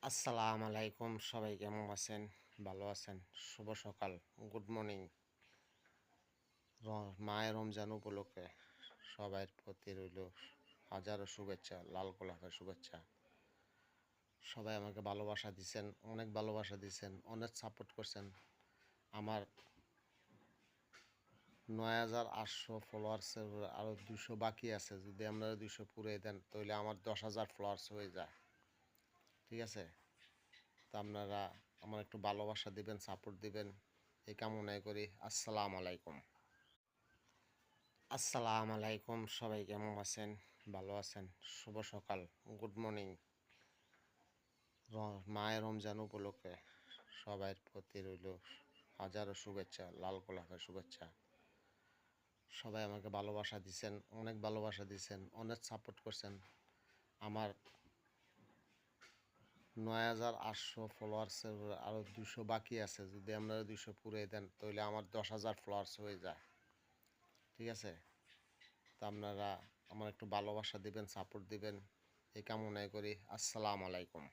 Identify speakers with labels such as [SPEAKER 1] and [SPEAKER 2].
[SPEAKER 1] আসসালামু আলাইকুম, সবাই কেমন আছেন? ভালো আছেন? শুভ সকাল, গুড মর্নিং। মায়ের রমজান উপলক্ষে সবার প্রতি রইল হাজারো শুভেচ্ছা, লাল গোলাপের শুভেচ্ছা। সবাই আমাকে ভালোবাসা দিছেন, অনেক ভালোবাসা দিছেন, অনেক সাপোর্ট করছেন। আমার ৯,৮০০ ফলোয়ার্সের আরও ২০০ বাকি আছে। যদি আপনারা ২০০ পুরে দেন তাহলে আমার ১০,০০০ ফলোয়ার্স হয়ে যায়। ঠিক আছে? তো আপনারা আমার একটু ভালোবাসা দিবেন, সাপোর্ট দিবেন, এই কামনাই করি। আসসালামু আলাইকুম। আসসালামু আলাইকুম, সবাই কেমন আছেন? ভালো আছেন? শুভ সকাল, গুড মর্নিং। মায়ের রমজান উপলক্ষে সবার প্রতি রইল হাজারো শুভেচ্ছা, লাল গোলাপের শুভেচ্ছা। সবাই আমাকে ভালোবাসা দিছেন, অনেক ভালোবাসা দিছেন, অনেক সাপোর্ট করছেন। আমার ৯,৮০০ ফলোয়ার্সের আরও ২০০ বাকি আছে। যদি আপনারা ২০০ পুরে দেন তাহলে আমার ১০,০০০ ফলোয়ার্স হয়ে যায়। ঠিক আছে? তো আপনারা আমার একটু ভালোবাসা দিবেন, সাপোর্ট দিবেন, এই কামনাই করি। আসসালামু আলাইকুম।